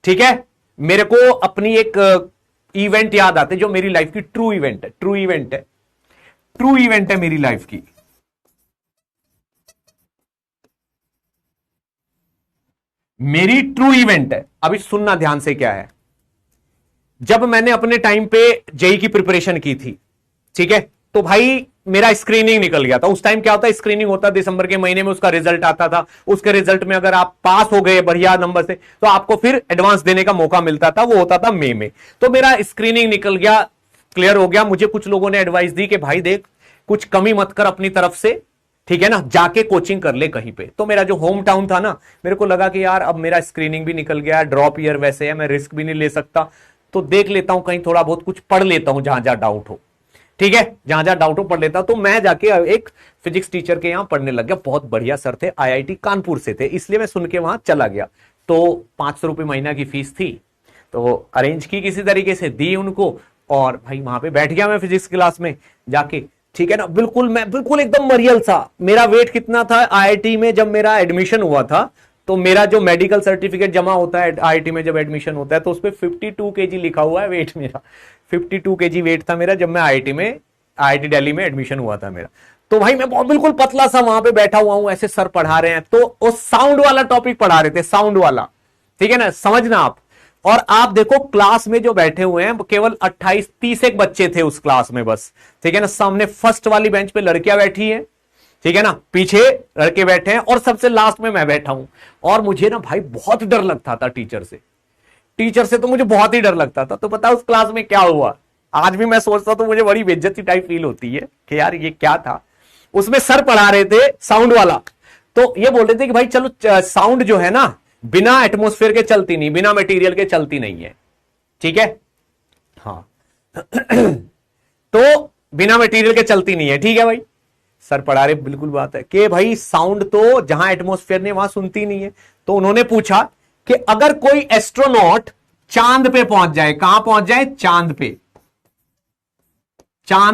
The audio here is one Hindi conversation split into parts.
ठीक है, मेरे को अपनी एक इवेंट याद आते जो मेरी लाइफ की ट्रू इवेंट है, ट्रू इवेंट है, ट्रू इवेंट है मेरी लाइफ की। मेरी ट्रू इवेंट है, अभी सुनना ध्यान से क्या है। जब मैंने अपने टाइम पे जेई की प्रिपरेशन की थी, ठीक है, तो भाई मेरा स्क्रीनिंग निकल गया था। उस टाइम क्या होता है, स्क्रीनिंग होता दिसंबर के महीने में, उसका रिजल्ट आता था। उसके रिजल्ट में अगर आप पास हो गए बढ़िया नंबर से तो आपको फिर एडवांस देने का मौका मिलता था, वो होता था मई में। तो मेरा स्क्रीनिंग निकल गया, क्लियर हो गया। मुझे कुछ लोगों ने एडवाइस दी कि भाई देख, कुछ कमी मत कर अपनी तरफ से, ठीक है ना, जाके कोचिंग कर ले कहीं पे। तो मेरा जो होम टाउन था ना, मेरे को लगा कि यार अब मेरा स्क्रीनिंग भी निकल गया, ड्रॉप ईयर वैसे है, मैं रिस्क भी नहीं ले सकता, तो देख लेता हूं कहीं थोड़ा बहुत कुछ पढ़ लेता हूं जहां जहां डाउट हो, ठीक है, जहां जहां डाउट हो पढ़ लेता हूं। तो मैं जाके एक फिजिक्स टीचर के यहां पढ़ने लग गया, बहुत बढ़िया सर थे, आईआईटी कानपुर से थे, इसलिए मैं सुन के वहां चला गया। तो 500 रुपये महीना की फीस थी, तो अरेंज की किसी तरीके से, दी उनको, और भाई वहां पे बैठ गया मैं फिजिक्स क्लास में जाके, ठीक है ना। बिल्कुल मैं बिल्कुल एकदम मरियल सा। मेरा वेट कितना था आईआईटी में जब मेरा एडमिशन हुआ था, तो मेरा जो मेडिकल सर्टिफिकेट जमा होता है आईआईटी में जब एडमिशन होता है, तो उस पर 52 केजी लिखा हुआ है वेट मेरा। 52 केजी वेट था मेरा जब मैं आईआईटी दिल्ली में एडमिशन हुआ था मेरा। तो भाई मैं बहुत बिल्कुल पतला सा वहां पे बैठा हुआ हूं, ऐसे सर पढ़ा रहे हैं, तो वो साउंड वाला टॉपिक पढ़ा रहे थे, साउंड वाला, ठीक है ना, समझना आप। और आप देखो क्लास में जो बैठे हुए हैं केवल 28-30 एक बच्चे थे उस क्लास में बस, ठीक है ना। सामने फर्स्ट वाली बेंच पे लड़कियां बैठी हैं, ठीक है ना, पीछे लड़के बैठे हैं, और सबसे लास्ट में मैं बैठा हूं। और मुझे ना भाई बहुत डर लगता था टीचर से तो मुझे बहुत ही डर लगता था। तो पता उस क्लास में क्या हुआ, आज भी मैं सोचता तो मुझे बड़ी बेइज्जती टाइप फील होती है कि यार ये क्या था। उसमें सर पढ़ा रहे थे साउंड वाला, तो ये बोल रहे थे कि भाई चलो साउंड जो है ना बिना एटमॉस्फेयर के चलती नहीं, बिना मटेरियल के चलती नहीं है, ठीक है, हाँ तो बिना मटेरियल के चलती नहीं है, ठीक है भाई। सर पढ़ा रहे, बिल्कुल बात है कि भाई साउंड तो जहां एटमॉस्फेयर ने वहां सुनती नहीं है। तो उन्होंने पूछा कि अगर कोई एस्ट्रोनॉट चांद पे पहुंच जाए, कहां पहुंच जाए, चांद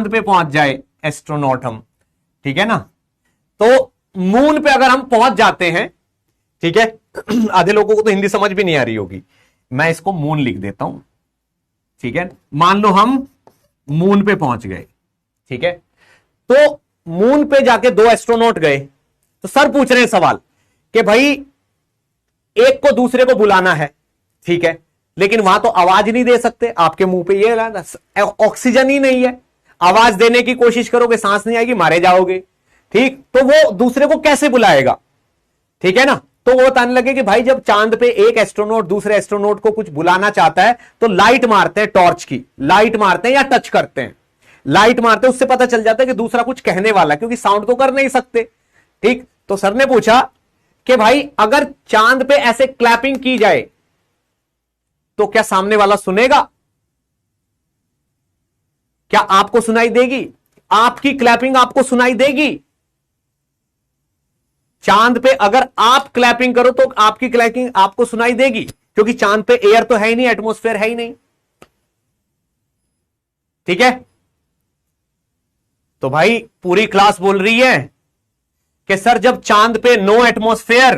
पे पहुंच जाए एस्ट्रोनॉट हम, ठीक है ना, तो मून पे अगर हम पहुंच जाते हैं, ठीक है आधे लोगों को तो हिंदी समझ भी नहीं आ रही होगी, मैं इसको मून लिख देता हूं, ठीक है। मान लो हम मून पे पहुंच गए, ठीक है, तो मून पे जाके 2 एस्ट्रोनॉट गए, तो सर पूछ रहे हैं सवाल कि भाई एक को दूसरे को बुलाना है, ठीक है, लेकिन वहां तो आवाज नहीं दे सकते, आपके मुंह पे ये ऑक्सीजन ही नहीं है, आवाज देने की कोशिश करोगे सांस नहीं आएगी, मारे जाओगे, ठीक, तो वो दूसरे को कैसे बुलाएगा, ठीक है ना। तो वो बताने लगे कि भाई जब चांद पे एक एस्ट्रोनॉट दूसरे एस्ट्रोनॉट को कुछ बुलाना चाहता है तो लाइट मारते हैं, टॉर्च की लाइट मारते हैं या टच करते हैं, लाइट मारते हैं, उससे पता चल जाता है कि दूसरा कुछ कहने वाला, क्योंकि साउंड तो कर नहीं सकते, ठीक। तो सर ने पूछा कि भाई अगर चांद पे ऐसे क्लैपिंग की जाए तो क्या सामने वाला सुनेगा, क्या आपको सुनाई देगी, आपकी क्लैपिंग आपको सुनाई देगी। चांद पे अगर आप क्लैपिंग करो तो आपकी क्लैपिंग आपको सुनाई देगी, क्योंकि चांद पे एयर तो है ही नहीं, एटमॉस्फेयर है ही नहीं, ठीक है। तो भाई पूरी क्लास बोल रही है कि सर जब चांद पे नो एटमॉस्फेयर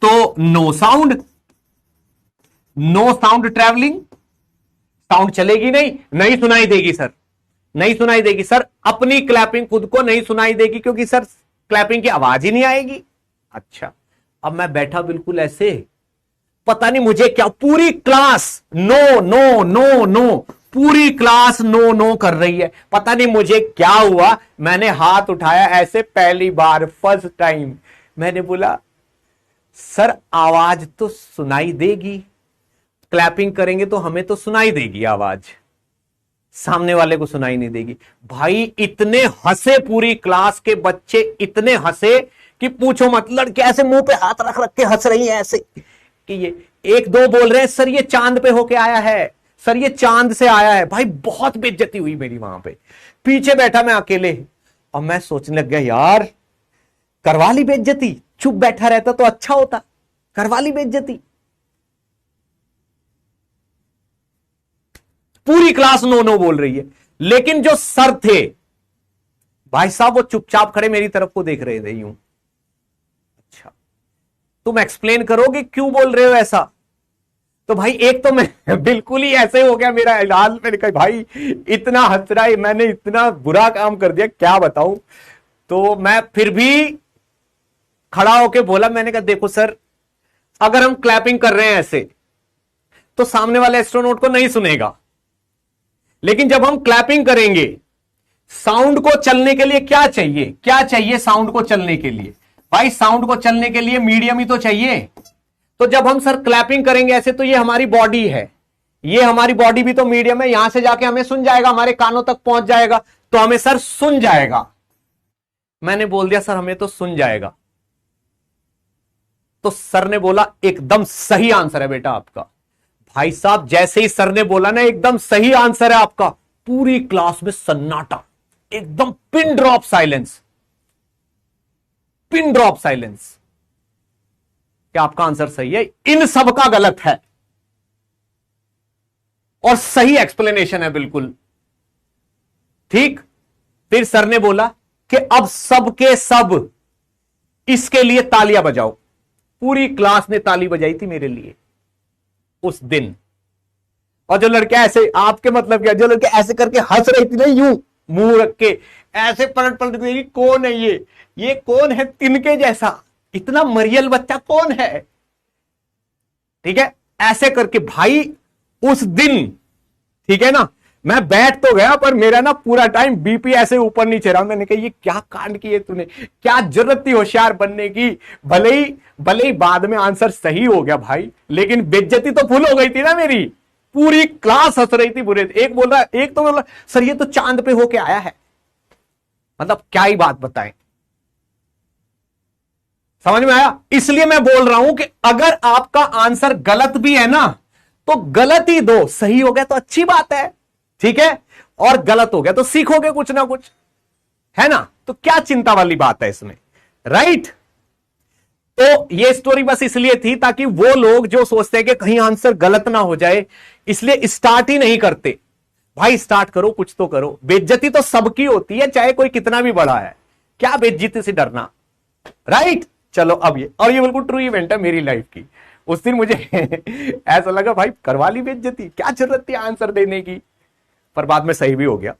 तो नो साउंड ट्रैवलिंग, साउंड चलेगी नहीं सुनाई देगी सर, नहीं सुनाई देगी सर, अपनी क्लैपिंग खुद को नहीं सुनाई देगी, क्योंकि सर क्लैपिंग की आवाज ही नहीं आएगी। अच्छा, अब मैं बैठा बिल्कुल ऐसे, पता नहीं मुझे क्या, पूरी class no no no no, पूरी क्लास नो नो कर रही है, पता नहीं मुझे क्या हुआ, मैंने हाथ उठाया ऐसे, पहली बार, फर्स्ट टाइम, मैंने बोला सर आवाज तो सुनाई देगी, क्लैपिंग करेंगे तो हमें तो सुनाई देगी आवाज, सामने वाले को सुनाई नहीं देगी। भाई इतने हंसे, पूरी क्लास के बच्चे इतने हंसे कि पूछो मत, लड़के ऐसे मुंह पे हाथ रख रख के हंस रही हैं ऐसे कि ये, एक दो बोल रहे हैं सर ये चांद पे होके आया है, सर ये चांद से आया है। भाई बहुत बेइज्जती हुई मेरी वहां पे, पीछे बैठा मैं अकेले, और मैं सोचने लग गया यार करवा ली बेइज्जती, चुप बैठा रहता तो अच्छा होता, करवा ली बेइज्जती। पूरी क्लास नो नो बोल रही है, लेकिन जो सर थे भाई साहब वो चुपचाप खड़े मेरी तरफ को देख रहे थे यूं। अच्छा, तुम एक्सप्लेन करोगे क्यों बोल रहे हो ऐसा। तो भाई एक तो मैं बिल्कुल ही ऐसे हो गया मेरा हाल, मैंने कहा भाई इतना हंस रहा है, मैंने इतना बुरा काम कर दिया क्या बताऊं। तो मैं फिर भी खड़ा होके बोला, मैंने कहा देखो सर, अगर हम क्लैपिंग कर रहे हैं ऐसे तो सामने वाले एस्ट्रोनॉट को नहीं सुनेगा, लेकिन जब हम क्लैपिंग करेंगे साउंड को चलने के लिए क्या चाहिए, क्या चाहिए साउंड को चलने के लिए? भाई साउंड को चलने के लिए मीडियम ही तो चाहिए। तो जब हम सर क्लैपिंग करेंगे ऐसे, तो ये हमारी बॉडी है, ये हमारी बॉडी भी तो मीडियम है, यहां से जाके हमें सुन जाएगा, हमारे कानों तक पहुंच जाएगा, तो हमें सर सुन जाएगा। मैंने बोल दिया सर हमें तो सुन जाएगा। तो सर ने बोला एकदम सही आंसर है बेटा आपका। भाई साहब जैसे ही सर ने बोला ना एकदम सही आंसर है आपका, पूरी क्लास में सन्नाटा, एकदम pin drop silence, pin drop silence. क्या आपका आंसर सही है? इन सब का गलत है और सही एक्सप्लेनेशन है बिल्कुल ठीक। फिर सर ने बोला कि अब सबके सब इसके लिए तालियां बजाओ। पूरी क्लास ने ताली बजाई थी मेरे लिए उस दिन। और जो लड़के ऐसे, आपके मतलब क्या, जो लड़के ऐसे करके हंस रही थी ना, यूं मुंह रख के ऐसे पलट पलट गई, कौन है ये कौन है तिनके जैसा, इतना मरियल बच्चा कौन है, ठीक है, ऐसे करके भाई उस दिन, ठीक है ना, मैं बैठ तो गया पर मेरा ना पूरा टाइम बीपी ऐसे ऊपर नीचे रहा। मैंने कहा ये क्या कांड किए तूने, क्या जरूरत थी होशियार बनने की। भले ही बाद में आंसर सही हो गया भाई, लेकिन बेइज्जती तो फुल हो गई थी ना मेरी, पूरी क्लास हंस रही थी बुरे। एक बोल रहा, एक तो बोल रहा सर ये तो चांद पे होके आया है। मतलब क्या ही बात बताएं, समझ में आया? इसलिए मैं बोल रहा हूं कि अगर आपका आंसर गलत भी है ना तो गलत ही दो, सही हो गया तो अच्छी बात है, ठीक है, और गलत हो गया तो सीखोगे कुछ ना कुछ, है ना। तो क्या चिंता वाली बात है इसमें, राइट। तो ये स्टोरी बस इसलिए थी ताकि वो लोग जो सोचते हैं कि कहीं आंसर गलत ना हो जाए, इसलिए स्टार्ट ही नहीं करते। भाई स्टार्ट करो, कुछ तो करो। बेइज्जती तो सबकी होती है, चाहे कोई कितना भी बड़ा है, क्या बेइज्जती से डरना, राइट। चलो अब ये, और ये बिल्कुल ट्रू इवेंट है मेरी लाइफ की। उस दिन मुझे ऐसा लगा भाई करवा ली बेइज्जती, क्या जरूरत थी आंसर देने की, पर बाद में सही भी हो गया।